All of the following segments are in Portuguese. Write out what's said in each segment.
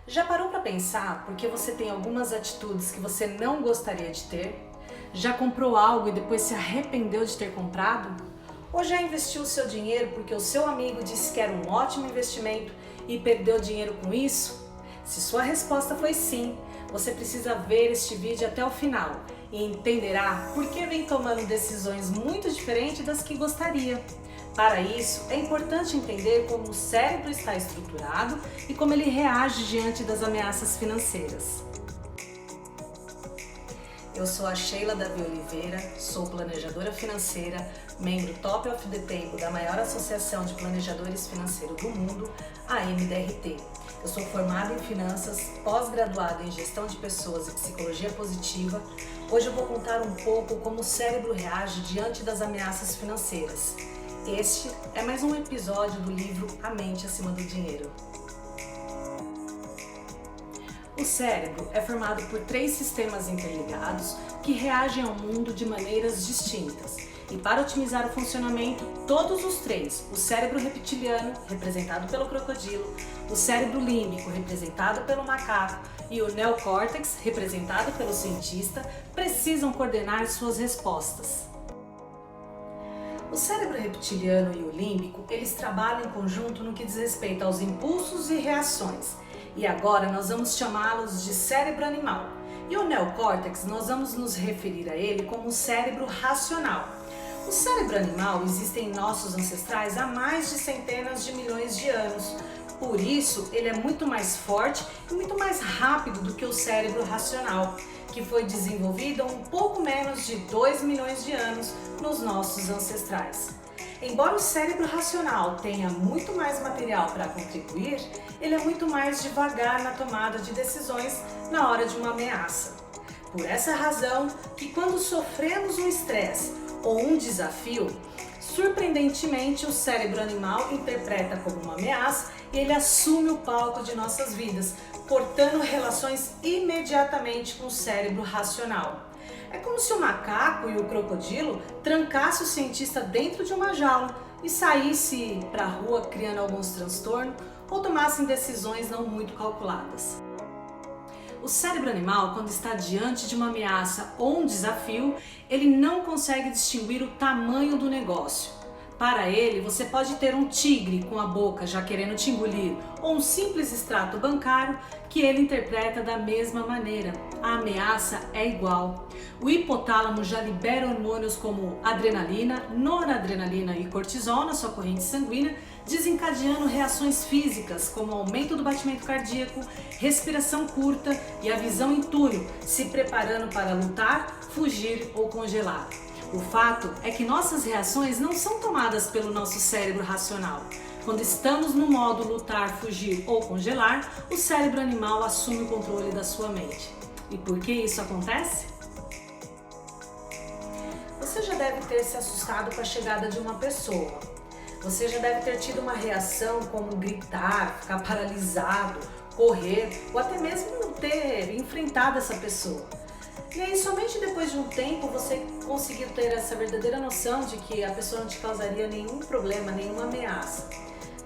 Já parou para pensar porque você tem algumas atitudes que você não gostaria de ter? Já comprou algo e depois se arrependeu de ter comprado? Ou já investiu o seu dinheiro porque o seu amigo disse que era um ótimo investimento e perdeu dinheiro com isso? Se sua resposta foi sim, você precisa ver este vídeo até o final e entenderá por que vem tomando decisões muito diferentes das que gostaria. Para isso, é importante entender como o cérebro está estruturado e como ele reage diante das ameaças financeiras. Eu sou a Sheila Davi Oliveira, sou planejadora financeira, membro Top of the Table da maior associação de planejadores financeiros do mundo, a MDRT. Eu sou formada em finanças, pós-graduada em gestão de pessoas e psicologia positiva. Hoje eu vou contar um pouco como o cérebro reage diante das ameaças financeiras. Este é mais um episódio do livro A Mente Acima do Dinheiro. O cérebro é formado por 3 sistemas interligados que reagem ao mundo de maneiras distintas. E para otimizar o funcionamento, todos os 3, o cérebro reptiliano, representado pelo crocodilo, o cérebro límbico, representado pelo macaco, e o neocórtex, representado pelo cientista, precisam coordenar suas respostas. O cérebro reptiliano e o límbico, eles trabalham em conjunto no que diz respeito aos impulsos e reações. E agora nós vamos chamá-los de cérebro animal. E o neocórtex, nós vamos nos referir a ele como o cérebro racional. O cérebro animal existe em nossos ancestrais há mais de centenas de milhões de anos. Por isso, ele é muito mais forte e muito mais rápido do que o cérebro racional, que foi desenvolvido há um pouco menos de 2 milhões de anos nos nossos ancestrais. Embora o cérebro racional tenha muito mais material para contribuir, ele é muito mais devagar na tomada de decisões na hora de uma ameaça. Por essa razão que quando sofremos um estresse ou um desafio, surpreendentemente o cérebro animal interpreta como uma ameaça e ele assume o palco de nossas vidas, cortando relações imediatamente com o cérebro racional. É como se o macaco e o crocodilo trancassem o cientista dentro de uma jaula e saísse para a rua criando alguns transtornos ou tomassem decisões não muito calculadas. O cérebro animal, quando está diante de uma ameaça ou um desafio, ele não consegue distinguir o tamanho do negócio. Para ele, você pode ter um tigre com a boca já querendo te engolir ou um simples extrato bancário que ele interpreta da mesma maneira. A ameaça é igual. O hipotálamo já libera hormônios como adrenalina, noradrenalina e cortisol na sua corrente sanguínea, desencadeando reações físicas como aumento do batimento cardíaco, respiração curta e a visão em túnel, se preparando para lutar, fugir ou congelar. O fato é que nossas reações não são tomadas pelo nosso cérebro racional. Quando estamos no modo lutar, fugir ou congelar, o cérebro animal assume o controle da sua mente. E por que isso acontece? Você já deve ter se assustado com a chegada de uma pessoa. Você já deve ter tido uma reação como gritar, ficar paralisado, correr ou até mesmo ter enfrentado essa pessoa. E aí, somente depois de um tempo, você conseguiu ter essa verdadeira noção de que a pessoa não te causaria nenhum problema, nenhuma ameaça.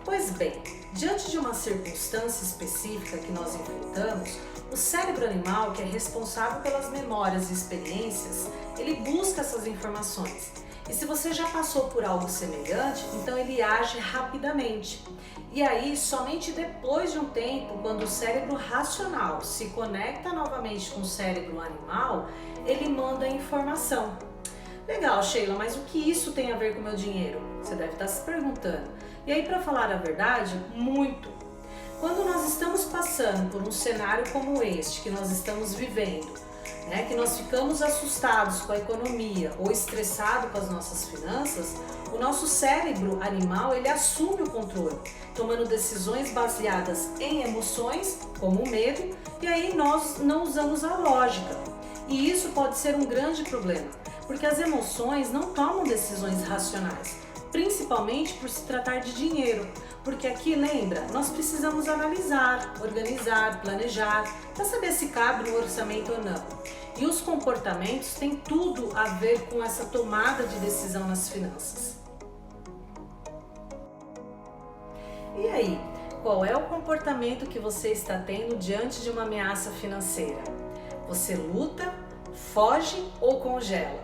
Pois bem, diante de uma circunstância específica que nós enfrentamos, o cérebro animal, que é responsável pelas memórias e experiências, ele busca essas informações. E se você já passou por algo semelhante, então ele age rapidamente. E aí, somente depois de um tempo, quando o cérebro racional se conecta novamente com o cérebro animal, ele manda a informação. Legal, Sheila, mas o que isso tem a ver com o meu dinheiro? Você deve estar se perguntando. E aí, para falar a verdade, muito. Quando nós estamos passando por um cenário como este que nós estamos vivendo, que nós ficamos assustados com a economia ou estressados com as nossas finanças, o nosso cérebro animal ele assume o controle, tomando decisões baseadas em emoções, como o medo, e aí nós não usamos a lógica. E isso pode ser um grande problema, porque as emoções não tomam decisões racionais, principalmente por se tratar de dinheiro. Porque aqui, lembra, nós precisamos analisar, organizar, planejar, para saber se cabe no orçamento ou não. E os comportamentos têm tudo a ver com essa tomada de decisão nas finanças. E aí, Qual é o comportamento que você está tendo diante de uma ameaça financeira? Você luta, foge ou congela?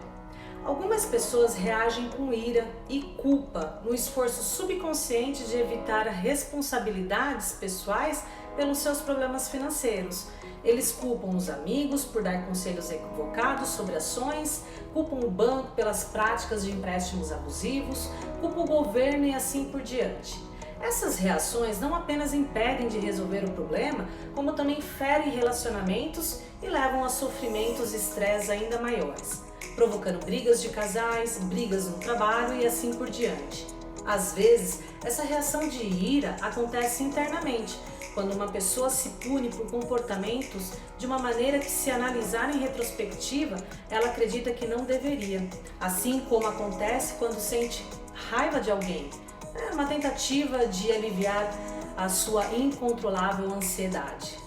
Algumas pessoas reagem com ira e culpa no esforço subconsciente de evitar responsabilidades pessoais pelos seus problemas financeiros. Eles culpam os amigos por dar conselhos equivocados sobre ações, culpam o banco pelas práticas de empréstimos abusivos, culpam o governo e assim por diante. Essas reações não apenas impedem de resolver o problema, como também ferem relacionamentos e levam a sofrimentos e estresse ainda maiores, provocando brigas de casais, brigas no trabalho e assim por diante. Às vezes, essa reação de ira acontece internamente, quando uma pessoa se pune por comportamentos de uma maneira que, se analisar em retrospectiva, ela acredita que não deveria, assim como acontece quando sente raiva de alguém. É uma tentativa de aliviar a sua incontrolável ansiedade.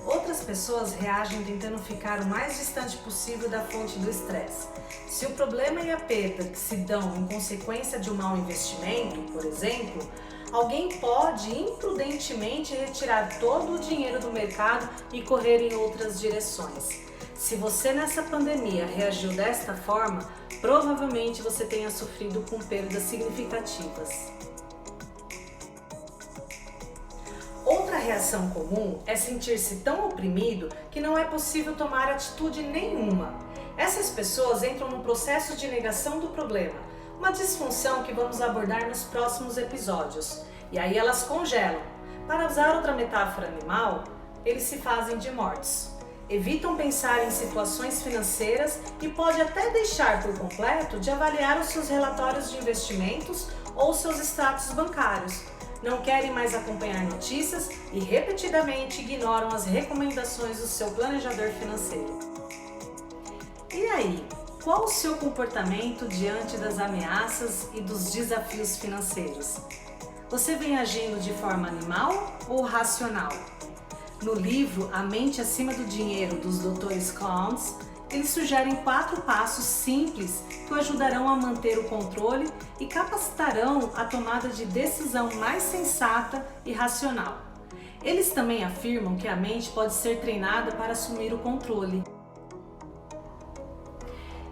Outras pessoas reagem tentando ficar o mais distante possível da fonte do estresse. Se o problema e a perda que se dão em consequência de um mau investimento, por exemplo, alguém pode imprudentemente retirar todo o dinheiro do mercado e correr em outras direções. Se você nessa pandemia reagiu desta forma, provavelmente você tenha sofrido com perdas significativas. Outra reação comum é sentir-se tão oprimido que não é possível tomar atitude nenhuma. Essas pessoas entram no processo de negação do problema, uma disfunção que vamos abordar nos próximos episódios. E aí elas congelam. Para usar outra metáfora animal, eles se fazem de mortos. Evitam pensar em situações financeiras e pode até deixar por completo de avaliar os seus relatórios de investimentos ou seus extratos bancários. Não querem mais acompanhar notícias e repetidamente ignoram as recomendações do seu planejador financeiro. E aí, qual o seu comportamento diante das ameaças e dos desafios financeiros? Você vem agindo de forma animal ou racional? No livro A Mente Acima do Dinheiro, dos Drs. Clowns, eles sugerem 4 passos simples que o ajudarão a manter o controle e capacitarão a tomada de decisão mais sensata e racional. Eles também afirmam que a mente pode ser treinada para assumir o controle.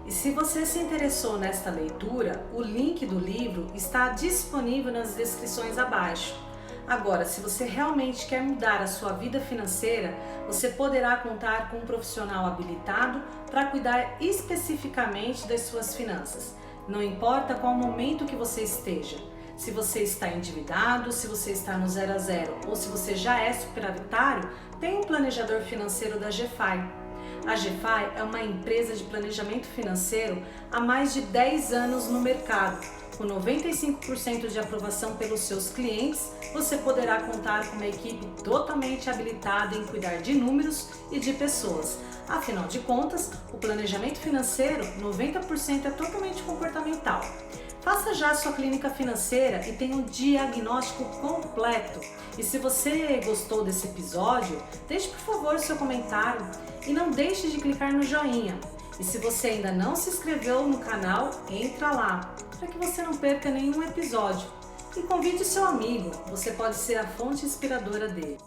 E se você se interessou nesta leitura, o link do livro está disponível nas descrições abaixo. Agora, se você realmente quer mudar a sua vida financeira, você poderá contar com um profissional habilitado para cuidar especificamente das suas finanças. Não importa qual momento que você esteja. Se você está endividado, se você está no 0 a 0 ou se você já é superavitário, tem um planejador financeiro da GFI. A GFI é uma empresa de planejamento financeiro há mais de 10 anos no mercado. Com 95% de aprovação pelos seus clientes, você poderá contar com uma equipe totalmente habilitada em cuidar de números e de pessoas. Afinal de contas, o planejamento financeiro, 90% é totalmente comportamental. Faça já a sua clínica financeira e tenha um diagnóstico completo. E se você gostou desse episódio, deixe por favor o seu comentário e não deixe de clicar no joinha. E se você ainda não se inscreveu no canal, entra lá, para que você não perca nenhum episódio. E convide seu amigo, você pode ser a fonte inspiradora dele.